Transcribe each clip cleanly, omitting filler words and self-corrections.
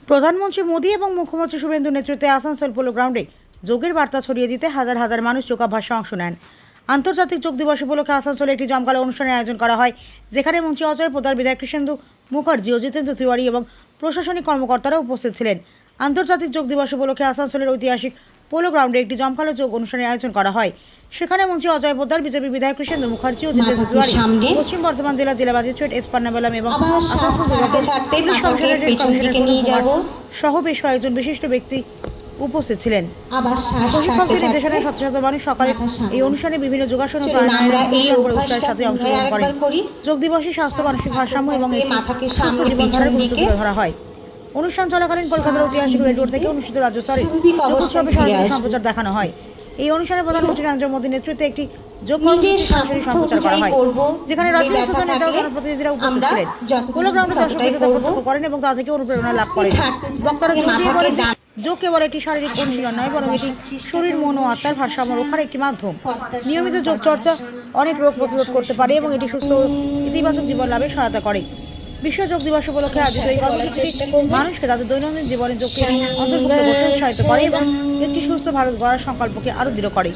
প্রধানমন্ত্রী মোদী এবং মুখ্যমন্ত্রী শুভেন্দুর নেতৃত্বে আসানসোল পোলো গ্রাউন্ডে যোগের বার্তা ছড়িয়ে দিতে হাজার হাজার মানুষ যোগাভ্যাসে অংশ নেন। আন্তর্জাতিক যোগ দিবস উপলক্ষে আসানসোলে একটি জমকালো অনুষ্ঠানের আয়োজন করা হয়, যেখানে মন্ত্রী অজয় পোদ্দার, বিধায়ক কৃষ্ণেন্দু মুখার্জি ও জিতেন্দ্র তিওয়ারি এবং প্রশাসনিক কর্মকর্তারা উপস্থিত ছিলেন। আন্তর্জাতিক যোগ দিবস উপলক্ষে আসানসোলের ঐতিহাসিক পোলো গ্রাউন্ডে একটি জমকালো যোগ অনুষ্ঠানের আয়োজন করা হয়। সেখানে মন্ত্রী অজয় পোদ্দার, বিজেপি বিধায়ক কৃষ্ণেন্দু মুখার্জি ও জিতেন্দ্র তিওয়ারি, পশ্চিম বর্ধমান জেলা ম্যাজিস্ট্রেট এস পান্নাবেলাম এবং আসানসোল সহ বেশ কয়েকজন বিশিষ্ট ব্যক্তি উপস্থিত ছিলেন। প্রশিক্ষকদের নির্দেশনায় শত শত মানুষ সকালে এই অনুষ্ঠানে বিভিন্ন যোগাসন ও প্রাণায়ামের সাথে অংশগ্রহণ করেন। যোগ দিবসে স্বাস্থ্য, মানসিক ভারসাম্য এবং সুস্থ জীবনধারার গুরুত্ব তুলে ধরা হয়। অনুষ্ঠান চলাকালীন কলকাতার ঐতিহাসিক রেড রোড থেকে অনুষ্ঠিত রাজ্য স্তরের যোগ উৎসবে সরাসরি সম্প্রচার দেখানো হয়। এই অনুষ্ঠানে প্রধানমন্ত্রী নরেন্দ্র মোদীর নেতৃত্বে একটি যোগ কর্মসূচি সরাসরি সম্প্রচার করা হয়, যেখানে রাজ্যের উচ্চতর নেতা ও জনপ্রতিনিধিরা উপস্থিত ছিলেন। পোলো গ্রাউন্ডে দর্শকরা প্রত্যক্ষ করেন এবং তা থেকে অনুপ্রেরণা লাভ করেন। বক্তারা জোর দিয়ে বলেন, যোগ কেবল একটি শারীরিক অনুশীলন নয়, বরং এটি শরীর, মন ও আত্মার ভারসাম্য রক্ষার একটি মাধ্যম। নিয়মিত যোগ চর্চা অনেক রোগ প্রতিরোধ করতে পারে এবং এটি সুস্থ ও ইতিবাচক জীবন লাভে সহায়তা করে। বিশ্ব যোগ দিবস উপলক্ষে আয়োজিত এই কর্মসূচিটি মানুষকে তাদের দৈনন্দিন জীবনে যোগকে অন্তর্ভুক্ত করতে উৎসাহিত করে এবং একটি সুস্থ ভারত গড়ার সংকল্পকে আরো দৃঢ় করে।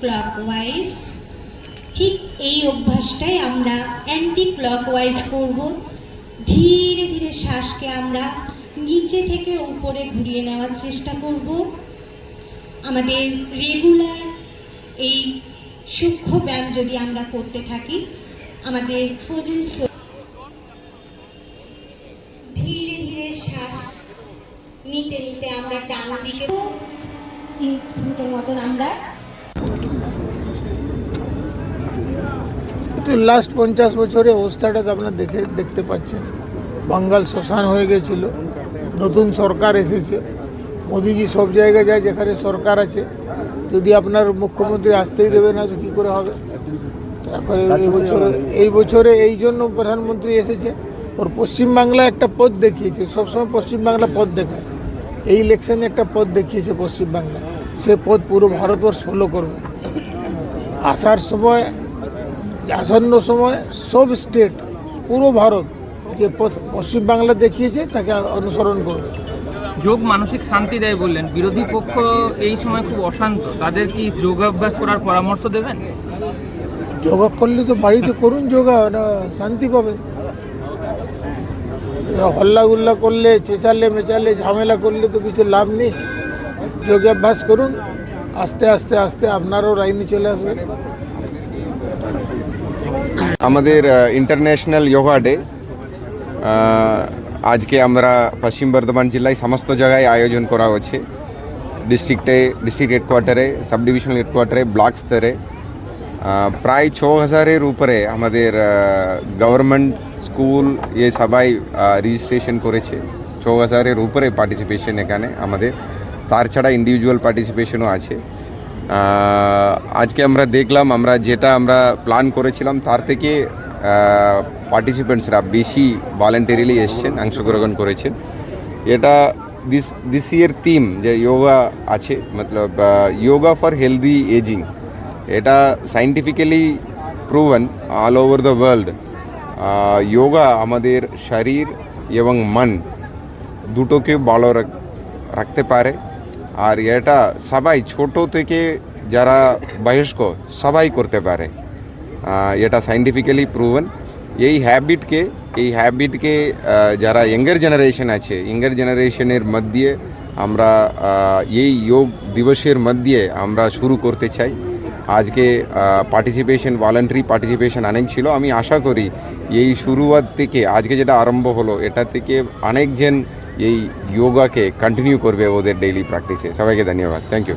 ক্লকওয়াইজ, ঠিক এই অভ্যাসটাই আমরা অ্যান্টি ক্লকওয়াইজ করব। ধীরে ধীরে শ্বাসকে আমরা নিচে থেকে উপরে ঘুরিয়ে নেওয়ার চেষ্টা করব। আমাদের রেগুলার এই সূক্ষ্ম ব্যায়াম যদি আমরা করতে থাকি, আমাদের ফ্রোজেন ধীরে ধীরে শ্বাস নিতে নিতে আমরা ডান দিকে মতন আমরা লাস্ট 50 বছরে অবস্থাটা তো আপনারা দেখতে পাচ্ছেন। বাঙ্গাল শ্মশান হয়ে গেছিল, নতুন সরকার এসেছে, মোদিজি সব জায়গায় যায় যেখানে সরকার আছে। যদি আপনার মুখ্যমন্ত্রী আসতেই দেবে না তো কী করে হবে? তারপরে এই বছরে এই জন্য প্রধানমন্ত্রী এসেছে, ওর পশ্চিমবাংলা একটা পথ দেখিয়েছে। সবসময় পশ্চিমবাংলা পথ দেখায়, এই ইলেকশনে একটা পথ দেখিয়েছে পশ্চিমবাংলা, সে পথ পুরো ভারতবর্ষ ফলো করবে। আসার সময়, আসন্ন সময় সব স্টেট, পুরো ভারত যে পথ পশ্চিমবাংলা দেখিয়েছে তাকে অনুসরণ করবে। যোগ মানসিক শান্তি দেয় বললেন, বিরোধী পক্ষ এই সময় খুব অশান্ত, তাদের কি যোগাভ্যাস করার পরামর্শ দেবেন? যোগা করলে তো বাড়িতে করুন, যোগা শান্তি পাবেন। হল্লাগুল্লা করলে, চেঁচালে মেচালে, ঝামেলা করলে তো কিছু লাভ নেই। যোগাভ্যাস করুন, আস্তে আস্তে আস্তে আপনারও লাইনে চলে আসবে। আমাদের ইন্টারন্যাশনাল যোগা ডে আজকে আমরা পশ্চিম বর্ধমান জেলায় সমস্ত জায়গায় আয়োজন করা হচ্ছে। ডিস্ট্রিক্ট হেডকোয়ার্টারে, সাব ডিভিশনাল হেডকোয়ার্টারে, ব্লক স্তরে প্রায় 6000-এর উপরে আমাদের গভর্নমেন্ট স্কুল সবাই রেজিস্ট্রেশন করেছে। 6000-এর উপরে পার্টিসিপেশন এখানে আমাদের, তার ছাড়া ইন্ডিভিজুয়াল পার্টিসিপেশনও আছে। আজকে আমরা দেখলাম আমরা যেটা আমরা প্ল্যান করেছিলাম তার থেকে পার্টিসিপেন্টসরা বেশি ভলেন্টারিলি এসছেন, অংশগ্রহণ করেছেন। এটা দিস ইয়ার থিম যে যোগা আছে, মতলব যোগা ফর হেলদি এজিং, এটা scientifically proven all over the world. Yoga আমাদের শরীর এবং মন দুটোকে ভালো রাখতে পারে, আর এটা সবাই ছোট থেকে যারা বয়স্ক সবাই করতে পারে, এটা সাইন্টিফিক্যালি প্রুভেন। এই হ্যাবিটকে যারা ইয়াঙ্গার জেনারেশন আছে, ইয়াঙ্গার জেনারেশনের মধ্যে আমরা এই যোগ দিবসের মধ্যে আমরা শুরু করতে চাই। আজকে পার্টিসিপেশন, ভলেন্টারি পার্টিসিপেশন অনেক ছিল। আমি আশা করি এই শুরুয়াত থেকে আজকে যেটা আরম্ভ হলো এটা থেকে অনেকজন এই যোগাকে কন্টিনিউ করবে ওদের ডেইলি প্র্যাকটিসে। সবাইকে ধন্যবাদ, থ্যাংক ইউ।